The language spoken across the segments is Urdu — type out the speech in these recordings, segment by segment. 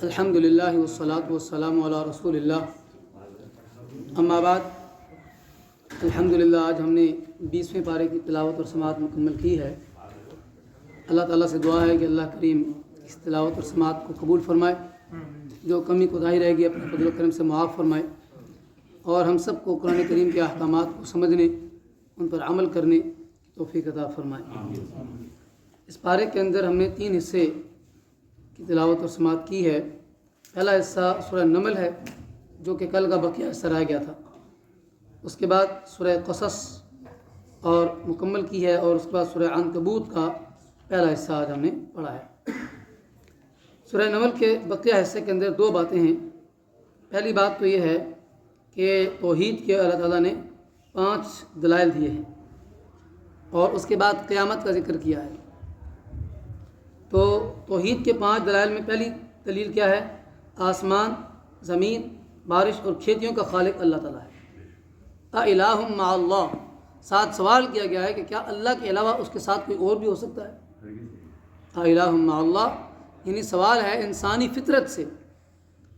الحمدللہ والصلاۃ والسلام علی رسول اللہ، اما بعد۔ الحمدللہ آج ہم نے 20ویں پارے کی تلاوت اور سماعت مکمل کی ہے۔ اللہ تعالیٰ سے دعا ہے کہ اللہ کریم اس تلاوت اور سماعت کو قبول فرمائے، جو کمی کوتاہی رہ گئی اپنے فضل و کرم سے معاف فرمائے، اور ہم سب کو قرآن کریم کے احکامات کو سمجھنے، ان پر عمل کرنے کی توفیق عطا فرمائے۔ اس پارے کے اندر ہم نے 3 حصے کی تلاوت اور سماعت کی ہے۔ پہلا حصہ سورہ نمل ہے، جو کہ کل کا بقیہ حصہ رہ گیا تھا۔ اس کے بعد سورہ قصص اور مکمل کی ہے، اور اس کے بعد سورہ عنکبوت کا پہلا حصہ آج ہم نے پڑھا ہے۔ سورہ نمل کے بقیہ حصے کے اندر 2 باتیں ہیں۔ پہلی بات تو یہ ہے کہ توحید کے اللہ تعالیٰ نے 5 دلائل دیے ہیں، اور اس کے بعد قیامت کا ذکر کیا ہے۔ تو توحید کے 5 دلائل میں پہلی دلیل کیا ہے؟ آسمان، زمین، بارش اور کھیتیوں کا خالق اللہ تعالیٰ ہے۔ اَإِلَٰهٌ مَّعَ اللَّهِ، ساتھ سوال کیا گیا ہے کہ کیا اللہ کے علاوہ اس کے ساتھ کوئی اور بھی ہو سکتا ہے؟ اَإِلَٰهٌ مَّعَ اللَّهِ، یعنی سوال ہے انسانی فطرت سے،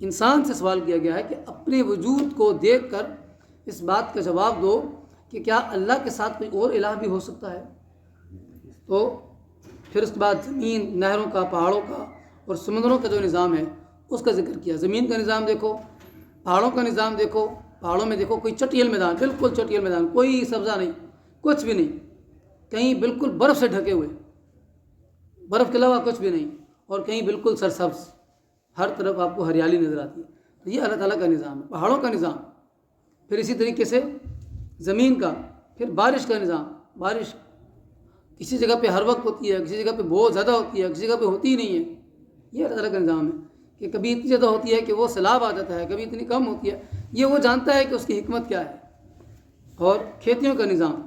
انسان سے سوال کیا گیا ہے کہ اپنے وجود کو دیکھ کر اس بات کا جواب دو کہ کیا اللہ کے ساتھ کوئی اور الہ بھی ہو سکتا ہے؟ تو پھر اس کے بعد زمین، نہروں کا، پہاڑوں کا اور سمندروں کا جو نظام ہے اس کا ذکر کیا۔ زمین کا نظام دیکھو، پہاڑوں کا نظام دیکھو۔ پہاڑوں میں دیکھو کوئی چٹیل میدان، بالکل چٹیل میدان، کوئی سبزہ نہیں، کچھ بھی نہیں، کہیں بالکل برف سے ڈھکے ہوئے، برف کے علاوہ کچھ بھی نہیں، اور کہیں بالکل سرسبز، ہر طرف آپ کو ہریالی نظر آتی ہے۔ تو یہ اللہ تعالیٰ کا نظام ہے، پہاڑوں کا نظام۔ پھر اسی طریقے سے زمین کا، پھر بارش کا نظام۔ بارش کسی جگہ پہ ہر وقت ہوتی ہے، کسی جگہ پہ بہت زیادہ ہوتی ہے، کسی جگہ پہ ہوتی ہی نہیں ہے۔ یہ اللہ تعالیٰ کا نظام ہے کہ کبھی اتنی زیادہ ہوتی ہے کہ وہ سیلاب آ جاتا ہے، کبھی اتنی کم ہوتی ہے۔ یہ وہ جانتا ہے کہ اس کی حکمت کیا ہے۔ اور کھیتیوں کا نظام،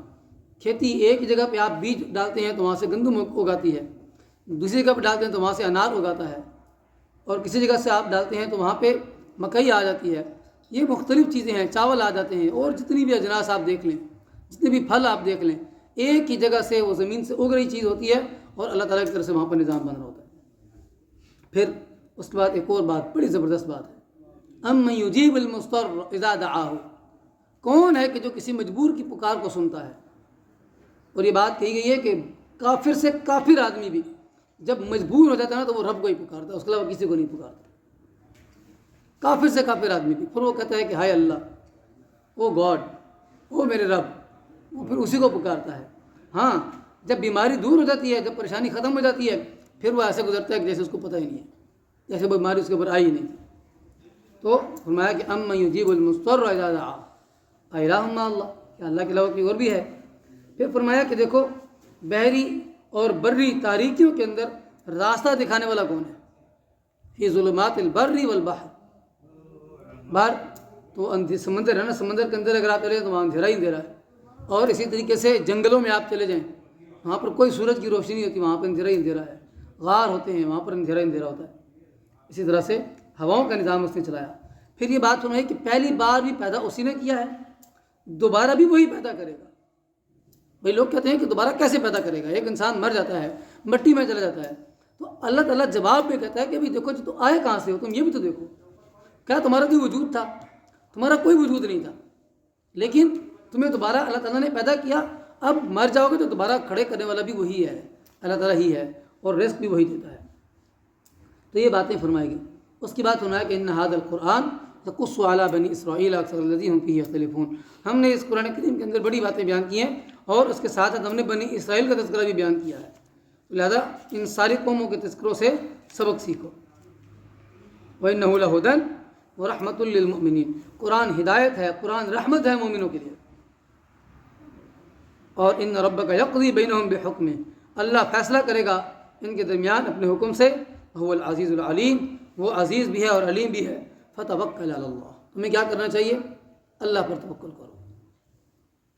کھیتی ایک جگہ پہ آپ بیج ڈالتے ہیں تو وہاں سے گندم اگاتی ہے، دوسری جگہ پہ ڈالتے ہیں تو وہاں سے انار اگاتا ہے، اور کسی جگہ سے آپ ڈالتے ہیں تو وہاں پہ مکئی آ جاتی ہے۔ یہ مختلف چیزیں ہیں، چاول آ جاتے ہیں، اور جتنی بھی اجناس آپ دیکھ لیں، جتنے بھی پھل آپ دیکھ لیں، ایک ہی جگہ سے وہ زمین سے اگ رہی چیز ہوتی ہے، اور اللہ تعالیٰ کی طرف سے وہاں پر نظام بن رہا ہوتا ہے۔ پھر اس کے بعد ایک اور بات، بڑی زبردست بات ہے، اَمَّن يُجِيبُ الْمُضْطَرَّ إِذَا دَعَاهُ، کون ہے کہ جو کسی مجبور کی پکار کو سنتا ہے؟ اور یہ بات کہی گئی ہے کہ کافر سے کافر آدمی بھی جب مجبور ہو جاتا ہے نا تو وہ رب کو ہی پکارتا ہے، اس کے علاوہ کسی کو نہیں پکارتا۔ کافر سے کافر آدمی بھی پھر وہ کہتا ہے کہ ہائے اللہ، او گاڈ، او میرے رب، وہ پھر اسی کو پکارتا ہے۔ ہاں، جب بیماری دور ہو جاتی ہے، جب پریشانی ختم ہو جاتی ہے، پھر وہ ایسے گزرتا ہے کہ جیسے اس کو پتہ ہی نہیں ہے، جیسے وہ بیماری اس کے اوپر آئی ہی نہیں۔ تو فرمایا کہ اَمَّن يُجِيبُ الْمُضْطَرَّ إِذَا دَعَاهُ أَإِلَٰهٌ مَّعَ اللَّهِ، کہ اللہ کے علاوہ کوئی اور بھی ہے؟ پھر فرمایا کہ دیکھو بحری اور بری تاریکیوں کے اندر راستہ دکھانے والا کون ہے؟ فی ظلمات البر والبحر، باہر تو سمندر ہے نا، سمندر کے اندر اگر آپ چلے تو وہاں اندھیرا ہی اندھیرا ہے، اور اسی طریقے سے جنگلوں میں آپ چلے جائیں، وہاں پر کوئی سورج کی روشنی نہیں ہوتی، وہاں پر اندھیرا ہی اندھیرا ہے۔ غار ہوتے ہیں، وہاں پر اندھیرا ہی اندھیرا ہوتا ہے۔ اسی طرح سے ہواؤں کا نظام اس نے چلایا۔ پھر یہ بات سنائی کہ پہلی بار بھی پیدا اسی نے کیا ہے، دوبارہ بھی وہی پیدا کرے گا۔ بھئی لوگ کہتے ہیں کہ دوبارہ کیسے پیدا کرے گا؟ ایک انسان مر جاتا ہے، مٹی میں چلا جاتا ہے، تو اللہ تعالیٰ جواب میں کہتا ہے کہ بھئی دیکھو تو آئے کہاں سے ہو تم، یہ بھی تو دیکھو، کیا تمہارا کوئی وجود تھا؟ تمہارا کوئی وجود نہیں تھا، لیکن تمہیں دوبارہ اللہ تعالیٰ نے پیدا کیا۔ اب مر جاؤ گے تو دوبارہ کھڑے کرنے والا بھی وہی ہے، اللہ تعالیٰ ہی ہے، اور رزق بھی وہی دیتا ہے۔ تو یہ باتیں فرمائی گئی۔ اس کی بات فرمایا کہ ان ھذا القرآن یقص علی بنی اسرائیل اکثر الذی هم فیہ یختلفون، ہم نے اس قرآن کریم کے اندر بڑی باتیں بیان کی ہیں، اور اس کے ساتھ ہم نے بنی اسرائیل کا تذکرہ بھی بیان کیا ہے، لہذا ان ساری قوموں کے تذکروں سے سبق سیکھو۔ وَإِنَّهُ لَهُدًى وَرَحْمَةٌ لِّلْمُؤْمِنِينَ، قرآن ہدایت ہے، قرآن رحمت ہے مومنوں کے لیے۔ اور ان ربک یقضی بینہم بحکمہ، اللہ فیصلہ کرے گا ان کے درمیان اپنے حکم سے۔ هو العزیز العلیم، وہ عزیز بھی ہے اور علیم بھی ہے۔ فتوکل علی اللہ، تمہیں کیا کرنا چاہیے؟ اللہ پر توکل کرو۔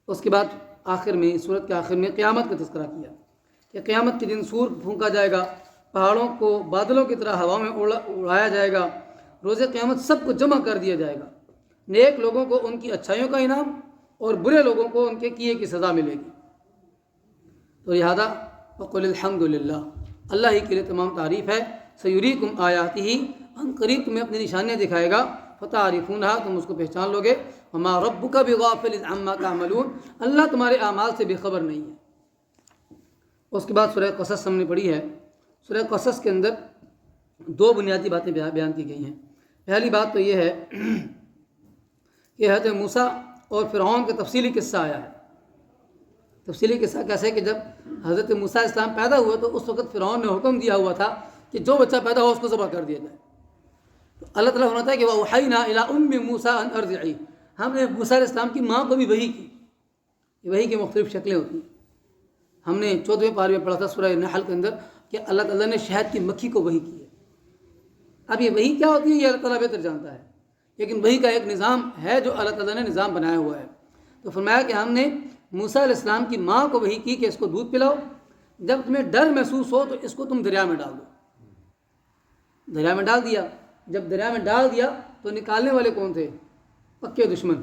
اس کے بعد آخر میں، سورت کے آخر میں قیامت کا تذکرہ کیا کہ قیامت کے دن سور پھونکا جائے گا، پہاڑوں کو بادلوں کی طرح ہوا میں اڑایا جائے گا، روز قیامت سب کو جمع کر دیا جائے گا، نیک لوگوں کو ان کی اچھائیوں کا انعام، اور برے لوگوں کو ان کے کیے کی سزا ملے گی۔ تو لہذا وقل الحمدللہ، اللہ ہی کے لیے تمام تعریف ہے۔ سیریکم آیاتہ، ان قریب تمہیں اپنی نشانیاں دکھائے گا، فتعرفونہا، تم اس کو پہچان لو گے، وما ربک بغافل عما تعملون، اللہ تمہارے اعمال سے بے خبر نہیں ہے۔ اس کے بعد سورہ قصص ہم نے پڑھی ہے۔ سورہ قصص کے اندر دو بنیادی باتیں بیان کی گئی ہیں۔ پہلی بات تو یہ ہے کہ حضرت موسیٰ اور فرعون کا تفصیلی قصہ آیا ہے۔ تفصیلی قصہ کیسے کہ جب حضرت موسیٰ علیہ السلام پیدا ہوئے تو اس وقت فرعون نے حکم دیا ہوا تھا کہ جو بچہ پیدا ہو اس کو ذبح کر دیا جائے۔ تو اللہ تعالیٰ فرماتا ہے کہ وَأَوْحَيْنَا إِلَىٰ أُمِّ مُوسَىٰ أَنْ أَرْضِعِيهِ، ہم نے موسیٰ علیہ السلام کی ماں کو بھی وحی کی۔ وحی کی مختلف شکلیں ہوتی ہیں۔ ہم نے 14ویں پارے میں پڑھا تھا سورہ نحل کے اندر کہ اللہ تعالیٰ نے شہد کی مکھی کو وحی کی ہے۔ اب یہ وحی کیا ہوتی ہے یہ اللہ تعالیٰ بہتر جانتا ہے، لیکن وحی کا ایک نظام ہے جو اللہ تعالیٰ نے نظام بنایا ہوا ہے۔ تو فرمایا کہ ہم نے موسیٰ علیہ السلام کی ماں کو وحی کی کہ اس کو دودھ پلاؤ، جب تمہیں ڈر محسوس ہو تو اس کو تم دریا میں ڈال دو۔ دریا میں ڈال دیا۔ جب دریا میں ڈال دیا تو نکالنے والے کون تھے؟ پکے دشمن،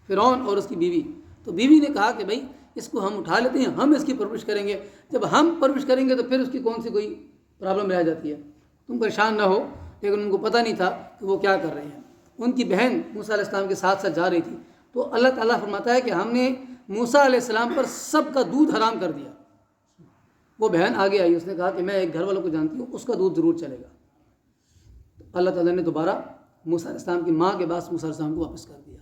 فرعون اور اس کی بیوی۔ تو بیوی نے کہا کہ بھائی اس کو ہم اٹھا لیتے ہیں، ہم اس کی پرورش کریں گے، جب ہم پرورش کریں گے تو پھر اس کی کون سی کوئی پرابلم رہ جاتی ہے، تم پریشان نہ ہو۔ لیکن ان کو پتہ نہیں تھا کہ وہ کیا کر رہے ہیں۔ ان کی بہن موسیٰ علیہ السلام کے ساتھ ساتھ جا رہی تھی۔ تو اللہ تعالیٰ فرماتا ہے کہ ہم نے موسیٰ علیہ السلام پر سب کا دودھ حرام کر دیا۔ وہ بہن آگے آئی، اس نے کہا کہ میں ایک گھر والوں کو جانتی ہوں، اس کا دودھ ضرور چلے گا۔ اللہ تعالیٰ نے دوبارہ موسیٰ علیہ السلام کی ماں کے بعد موسیٰ علیہ السلام کو واپس کر دیا۔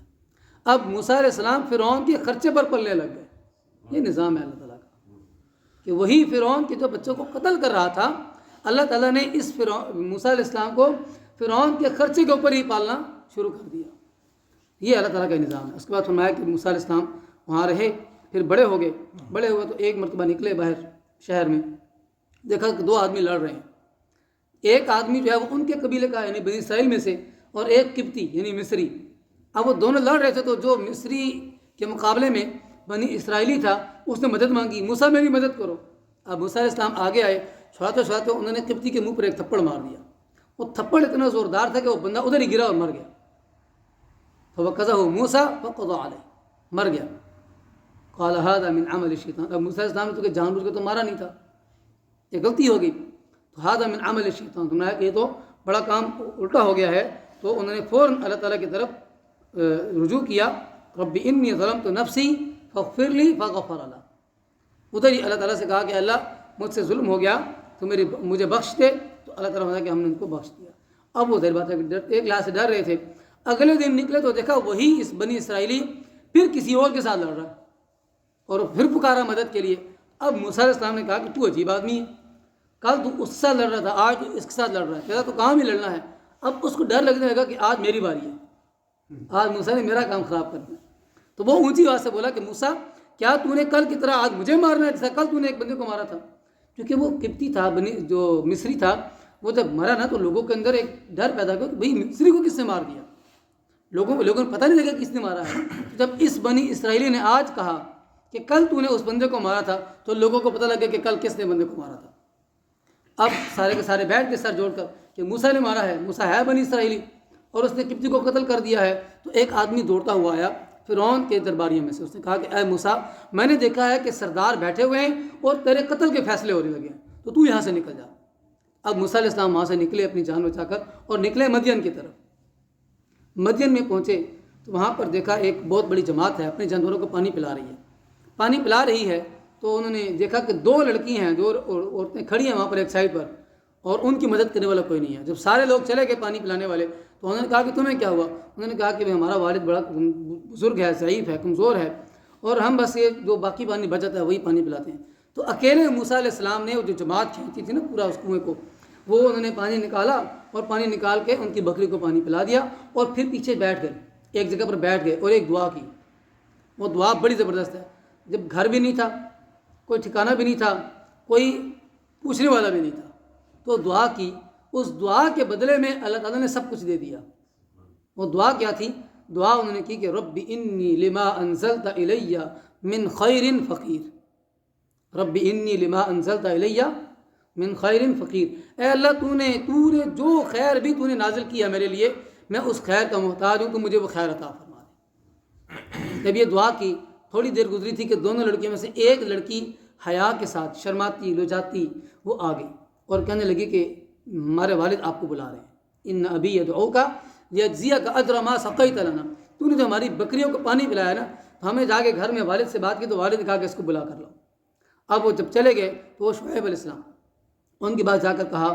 اب موسیٰ علیہ السلام فرعون کے خرچے پر پلنے لگ گئے۔ یہ نظام ہے اللہ تعالیٰ کا کہ وہی فرعون کے جو بچوں کو قتل کر رہا تھا، اللہ تعالیٰ نے اس موسیٰ علیہ السلام کو فرعون کے خرچے کے اوپر ہی پالنا شروع کر دیا۔ یہ اللہ تعالیٰ کا نظام ہے۔ اس کے بعد فرمایا کہ موسیٰ علیہ السلام وہاں رہے، پھر بڑے ہو گئے۔ بڑے ہوئے تو ایک مرتبہ نکلے باہر شہر میں، دیکھا کہ دو آدمی لڑ رہے ہیں۔ ایک آدمی جو ہے وہ ان کے قبیلے کا یعنی بنی اسرائیل میں سے، اور ایک قبطی یعنی مصری۔ اب وہ دونوں لڑ رہے تھے تو جو مصری کے مقابلے میں بنی اسرائیلی تھا اس نے مدد مانگی، موسیٰ میری مدد کرو۔ اب موسیٰ علیہ السلام آگے آئے، چھڑاتے چھڑاتے انہوں نے قبطی کے منہ پر ایک تھپڑ مار دیا۔ وہ تھپڑ اتنا زوردار تھا کہ وہ بندہ ادھر ہی گرا اور مر گیا۔ فَوَكَّزَهُ مُوسَىٰ فَقَضَىٰ عَلَيْهِ، مر گیا۔ قَالَ هَذَا مِنْ عَمَلِ الشَّيْطَانِ، اب موسیٰ علیہ السلام نے تو کہ جان بوجھ کے تو مارا نہیں تھا، یہ غلطی ہو گئی۔ تو هَذَا مِنْ عَمَلِ الشَّيْطَانِ، تم نے کہا کہ یہ تو بڑا کام الٹا ہو گیا ہے۔ تو انہوں نے فوراً اللہ تعالیٰ کی طرف رجوع کیا، رب انی ظلمت نفسی فاغفر لی فغفر لی۔ ادھر ہی اللہ تعالیٰ سے کہا کہ اللہ مجھ سے ظلم ہو گیا، تو مجھے بخش دے۔ تو اللہ تعالیٰ نے کہا کہ ہم نے ان کو بخش دیا۔ اب وہ ظاہر بات ہے کہ ایک لحاظ سے ڈر رہے تھے۔ اگلے دن نکلے تو دیکھا وہی اس بنی اسرائیلی پھر کسی اور کے ساتھ لڑ رہا ہے اور پھر پکارا مدد کے لیے۔ اب موسیٰ علیہ السلام نے کہا کہ تو عجیب آدمی ہے، کل تو اس سے لڑ رہا تھا، آج تو اس کے ساتھ لڑ رہا ہے، کہتا تو کام ہی لڑنا ہے۔ اب اس کو ڈر لگنے لگا کہ آج میری باری ہے، آج موسیٰ نے میرا کام خراب کر دیا۔ تو وہ اونچی آواز سے بولا کہ موسیٰ کیا تو نے کل کی طرح آج مجھے مارنا ہے جیسا کل تو نے ایک بندے کو مارا تھا؟ کیونکہ وہ قبطی تھا، جو مصری تھا، وہ جب مرا نا تو لوگوں کے اندر ایک ڈر پیدا ہوا کہ بھئی مصری کو کس نے مار دیا، لوگوں کو پتہ نہیں لگا کس نے مارا ہے۔ جب اس بنی اسرائیلی نے آج کہا کہ کل تو نے اس بندے کو مارا تھا تو لوگوں کو پتہ لگا کہ کل کس نے بندے کو مارا تھا۔ اب سارے کے سارے بیٹھ کے سر جوڑ کر کہ موسیٰ نے مارا ہے، موسیٰ ہے بنی اسرائیلی اور اس نے قبطی کو قتل کر دیا ہے۔ تو ایک آدمی دوڑتا ہوا آیا فرعون کے درباریوں میں سے، اس نے کہا کہ اے موسیٰ، میں نے دیکھا ہے کہ سردار بیٹھے ہوئے ہیں اور تیرے قتل کے فیصلے ہونے لگے ہیں، تو یہاں سے نکل جا۔ اب موسیٰ علیہ السلام وہاں سے نکلے اپنی جان بچا کر اور نکلے مدین کی طرف۔ مدین میں پہنچے تو وہاں پر دیکھا ایک بہت بڑی جماعت ہے اپنے جانوروں کو پانی پلا رہی ہے۔ پانی پلا رہی ہے تو انہوں نے دیکھا کہ دو لڑکی ہیں، دو عورتیں کھڑی ہیں وہاں پر ایک سائڈ پر، اور ان کی مدد کرنے والا کوئی نہیں ہے۔ جب سارے لوگ چلے گئے پانی پلانے والے تو انہوں نے کہا کہ تمہیں کیا ہوا؟ انہوں نے کہا کہ ہمارا والد بڑا بزرگ ہے، ضعیف ہے، کمزور ہے، اور ہم بس یہ جو باقی پانی بچ جاتا ہے وہی پانی پلاتے ہیں۔ تو اکیلے موسیٰ علیہ السلام نے وہ جو جماعت کھینچی تھی نا پورا اس کنویں کو، وہ انہوں نے پانی نکالا اور پانی نکال کے ان کی بکری کو پانی پلا دیا اور پھر پیچھے بیٹھ گئے، ایک جگہ پر بیٹھ گئے اور ایک دعا کی۔ وہ دعا بڑی زبردست ہے۔ جب گھر بھی نہیں تھا، کوئی ٹھکانہ بھی نہیں تھا، کوئی پوچھنے والا بھی نہیں تھا، تو دعا کی۔ اس دعا کے بدلے میں اللہ تعالیٰ نے سب کچھ دے دیا۔ وہ دعا کیا تھی؟ دعا انہوں نے کی کہ رب انی لما انزلت الی من خیر فقیر، رب انی لما انزلت الی من خیر فقیر، اے اللہ تو نے جو خیر بھی تو نے نازل کیا میرے لیے، میں اس خیر کا محتاج ہوں، تو مجھے وہ خیر عطا فرما دے۔ جب یہ دعا کی تھوڑی دیر گزری تھی کہ دونوں لڑکیوں میں سے ایک لڑکی حیا کے ساتھ شرماتی لجاتی وہ آ گئی اور کہنے لگی کہ ہمارے والد آپ کو بلا رہے ہیں۔ ان ابی یدعوک لیجزیک اجر ما سقیت لنا، تو نے جو ہماری بکریوں کو پانی پلایا نا، تو ہمیں جا کے گھر میں والد سے بات کی تو والد نے کہا کہ اس کو بلا کر لاؤ۔ اب وہ جب چلے گئے تو وہ شعیب علیہ السلام ان کے بعد جا کر کہا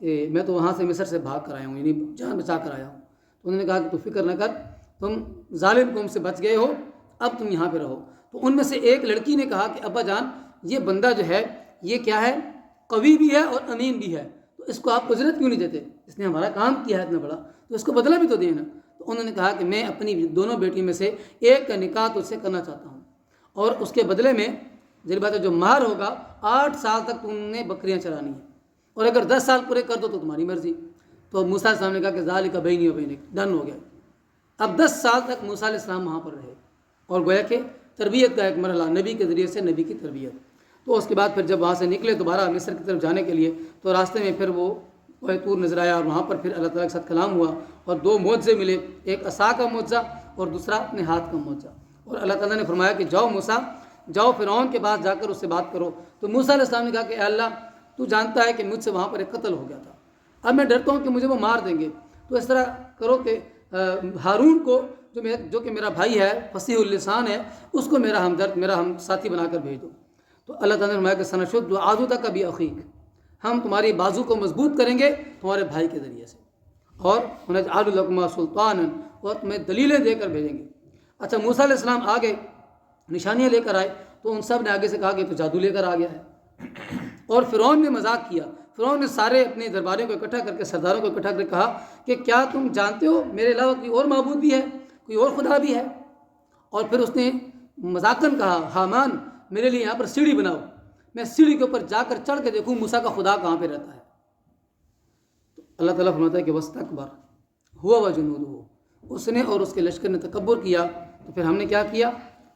کہ میں تو وہاں سے مصر سے بھاگ کر آیا ہوں، یعنی جان بچا کر آیا ہوں۔ تو انہوں نے کہا کہ تو فکر نہ کر، تم ظالم قوم سے بچ گئے ہو، اب تم یہاں پہ رہو۔ تو ان میں سے ایک لڑکی نے کہا کہ ابا جان یہ بندہ جو ہے یہ کیا ہے، قوی بھی ہے اور امین بھی ہے، تو اس کو آپ اجرت کیوں نہیں دیتے؟ اس نے ہمارا کام کیا ہے اتنا بڑا، تو اس کو بدلہ بھی تو دیں نا۔ تو انہوں نے کہا کہ میں اپنی دونوں بیٹی میں سے ایک کا نکاح تجھ سے کرنا چاہتا ہوں، اور اس کے بدلے میں ذری بات ہے جو مہر ہوگا 8 سال تک تم نے بکریاں چرانی ہیں، اور اگر 10 سال پورے کر دو تو تمہاری مرضی۔ تو موسیٰ علیہ السلام نے کہا کہ ذالک بینی و بینک، ڈن ہو گیا۔ اب 10 سال تک موسیٰ علیہ السلام وہاں پر رہے، اور گویا کہ تربیت کا ایک مرحلہ نبی کے ذریعے سے، نبی کی تربیت۔ تو اس کے بعد پھر جب وہاں سے نکلے دوبارہ مصر کی طرف جانے کے لیے، تو راستے میں پھر وہ کوہ طور نظر آیا، اور وہاں پر پھر اللہ تعالیٰ کے ساتھ کلام ہوا، اور 2 معجزے ملے، ایک عصا کا معجزہ اور دوسرا اپنے ہاتھ کا معجزہ۔ اور اللہ تعالیٰ نے فرمایا کہ جاؤ موسیٰ، جاؤ فرعون کے پاس جا کر اس سے بات کرو۔ تو موسیٰ علیہ السلام نے کہا کہ اے اللہ تو جانتا ہے کہ مجھ سے وہاں پر ایک قتل ہو گیا تھا، اب میں ڈرتا ہوں کہ مجھے وہ مار دیں گے، تو اس طرح کرو کہ ہارون کو جو کہ میرا بھائی ہے، فصیح اللسان ہے، اس کو میرا ہمدرد، میرا ہم ساتھی بنا کر بھیج دو۔ تو اللہ تعالیٰ نے فرمایا کہ سنشد عضدک بأخیک، ہم تمہاری بازو کو مضبوط کریں گے تمہارے بھائی کے ذریعے سے، اور ونجعل لکما سلطانا، اور تمہیں دلیلیں دے کر بھیجیں گے۔ اچھا موسیٰ علیہ السلام آگے نشانیاں لے کر آئے، تو ان سب نے آگے سے کہا کہ تو جادو لے کر آ گیا ہے، اور فرعون نے مذاق کیا۔ فرعون نے سارے اپنے درباریوں کو اکٹھا کر کے، سرداروں کو اکٹھا کر کے کہا کہ کیا تم جانتے ہو میرے علاوہ کوئی اور معبود بھی ہے، کوئی اور خدا بھی ہے؟ اور پھر اس نے مذاقاً کہا حامان میرے لیے یہاں پر سیڑھی بناؤ، میں سیڑھی کے اوپر جا کر چڑھ کے دیکھوں موسیٰ کا خدا کہاں پہ رہتا ہے۔ تو اللہ تعالیٰ فرماتا ہے کہ وَاسْتَكْبَرَ هُوَ وَجُنُودُهُ، اس نے اور اس کے لشکر نے تکبر کیا، تو پھر ہم نے کیا کیا،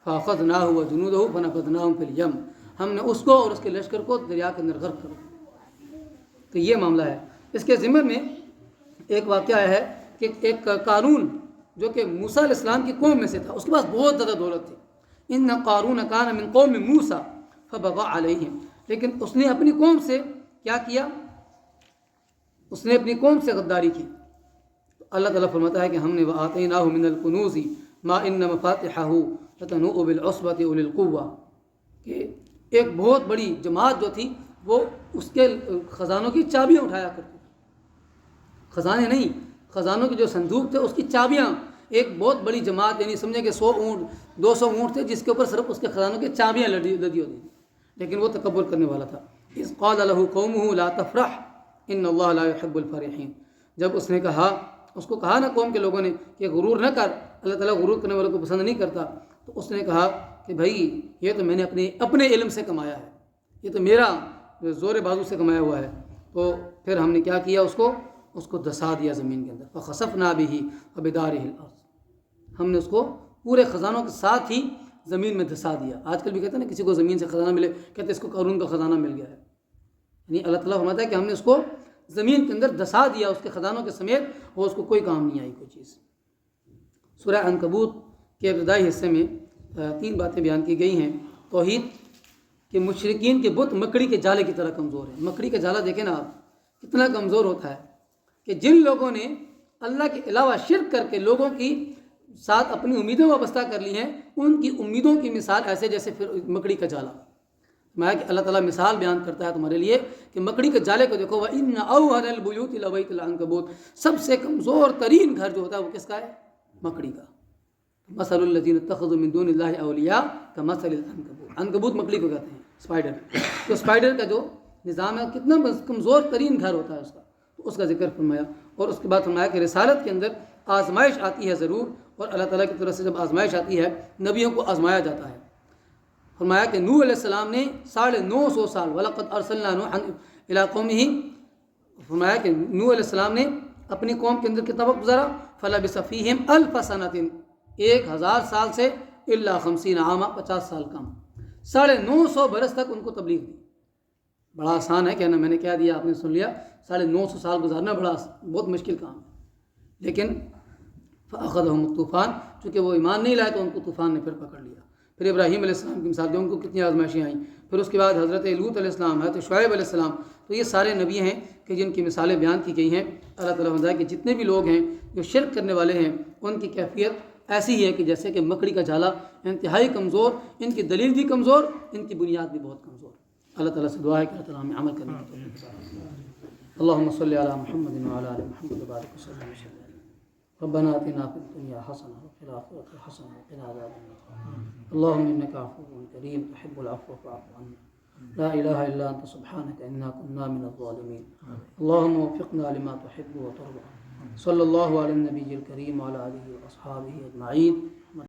فَأَخَذْنَاهُ وَجُنُودَهُ فَنَبَذْنَاهُمْ فِي الْيَمِّ، ہم نے اس کو اور اس کے لشکر کو دریا کے اندر غرق کر دیا۔ تو یہ معاملہ ہے۔ اس کے ضمن میں ایک واقعہ ہے کہ ایک قارون جو کہ موسیٰ علیہ السلام کی قوم میں سے تھا، اس کے پاس بہت زیادہ دولت تھی۔ ان قارون کان من قوم موسیٰ فبغى علیہم، لیکن اس نے اپنی قوم سے کیا کیا، اس نے اپنی قوم سے غداری کی۔ اللہ تعالیٰ فرماتا ہے کہ ہم نے وآتیناہ من الکنوز ما ان مفاتحہ لتنوء بالعصبۃ اولي القوہ، کہ ایک بہت بڑی جماعت جو تھی وہ اس کے خزانوں کی چابیاں اٹھایا کرتی، خزانے نہیں، خزانوں کے جو صندوق تھے اس کی چابیاں، ایک بہت بڑی جماعت، یعنی سمجھے کہ 100 اونٹ 200 اونٹ تھے جس کے اوپر صرف اس کے خزانوں کی چابیاں لدی ہوتی تھیں، لیکن وہ تکبر کرنے والا تھا۔ اذ قال له قومه لا تفرح ان اللہ لا يحب الفرحین، جب اس نے کہا، اس کو کہا نا قوم کے لوگوں نے کہ غرور نہ کر، اللہ تعالیٰ غرور کرنے والوں کو پسند نہیں کرتا، تو اس نے کہا کہ بھائی یہ تو میں نے اپنے علم سے کمایا ہے، یہ تو میرا زور بازو سے کمایا ہوا ہے۔ تو پھر ہم نے کیا کیا، اس کو دھسا دیا زمین کے اندر، فخسفنا به وبداره الارض، ہم نے اس کو پورے خزانوں کے ساتھ ہی زمین میں دھسا دیا۔ آج کل بھی کہتے ہیں نا کسی کو زمین سے خزانہ ملے، کہتے ہیں اس کو قارون کا خزانہ مل گیا ہے، یعنی اللہ تعالیٰ فرماتا ہے کہ ہم نے اس کو زمین کے اندر دھسا دیا اس کے خزانوں کے سمیت، اور اس کو کوئی کام نہیں آئی کوئی چیز۔ سورہ عنکبوت کے ابتدائی حصے میں 3 باتیں بیان کی گئی ہیں۔ توحید، کہ مشرکین کے بت مکڑی کے جالے کی طرح کمزور ہیں۔ مکڑی کا جالا دیکھیں نا آپ کتنا کمزور ہوتا ہے، کہ جن لوگوں نے اللہ کے علاوہ شرک کر کے لوگوں کی ساتھ اپنی امیدیں وابستہ کر لی ہیں، ان کی امیدوں کی مثال ایسے جیسے پھر مکڑی کا جالا۔ میں کہ اللہ تعالیٰ مثال بیان کرتا ہے تمہارے لیے کہ مکڑی کے جالے کو دیکھو، وَإِنَّ أَوْهَنَ الْبُيُوتِ لَبَيْتُ الْعَنكَبُوتِ، سب سے کمزور ترین گھر جو ہوتا ہے وہ کس کا ہے؟ مکڑی کا۔ مَثَلُ الَّذِينَ اتَّخَذُوا مِن دُونِ اللَّهِ أَوْلِيَاءَ كَمَثَلِ الْعَنكَبُوتِ، عنکبوت مکڑی کو کہتے ہیں، اسپائڈر۔ تو اسپائڈر کا جو نظام ہے کتنا کمزور ترین گھر ہوتا ہے اس کا، تو اس کا ذکر فرمایا۔ اور اس کے بعد فرمایا کہ رسالت کے اندر آزمائش آتی ہے ضرور، اور اللہ تعالیٰ کی طرف سے جب آزمائش آتی ہے نبیوں کو آزمایا جاتا ہے۔ فرمایا کہ نوح علیہ السلام نے 950 سال، وَلَقَدْ أَرْسَلْنَا نُوحًا إِلَىٰ قَوْمِهِ، فرمایا کہ نوح علیہ السلام نے اپنی قوم کے اندر کتنا وقت گزارا، فَلَبِثَ فِيهِمْ أَلْفَ سَنَةٍ، 1000 سال سے، إِلَّا 50 عاما، 50 سال کم، 950 برس تک ان کو تبلیغ دی۔ بڑا آسان ہے کہنا، میں نے کہہ دیا آپ نے سن لیا، 950 سال گزارنا بہت مشکل کام ہے، لیکن فَأَخَذَهُمُ الطُّوفَانُ، چونکہ وہ ایمان نہیں لائے تو ان کو طوفان نے پھر پکڑ لیا۔ پھر ابراہیم علیہ السلام کی مثال، ان کو کتنی آزمائشیں آئیں، پھر اس کے بعد حضرت لوط علیہ السلام، حضرت شعیب علیہ السلام، تو یہ سارے نبی ہیں کہ جن کی مثالیں بیان کی گئی ہیں۔ اللہ تعالیٰ نے بتایا کہ جتنے بھی لوگ ہیں جو شرک کرنے والے ہیں ان کی کیفیت ایسی ہی ہے کہ جیسے کہ مکڑی کا جالا، انتہائی کمزور، ان کی دلیل بھی کمزور، ان کی بنیاد بھی بہت کمزور۔ اللہ تعالیٰ سے دعا ہے کہ اللہ تعالیٰ ہمیں عمل کرنے کی توفیق عطا فرمائے۔ اللہم صلی علی محمد وعلی آل محمد وبارک وسلم۔ ربنا آتنا فی الدنیا حسنہ وفی الآخرۃ حسنہ وقنا عذاب النار۔ اللہم انک عفو کریم تحب العفو فاعف عنا۔ لا الہ الا انت سبحانک انا کنا من الظالمین۔ اللہم وفقنا لما تحب وترضى۔ صلی اللہ علی النبی الکریم وعلی آلہ واصحابہ اجمعین۔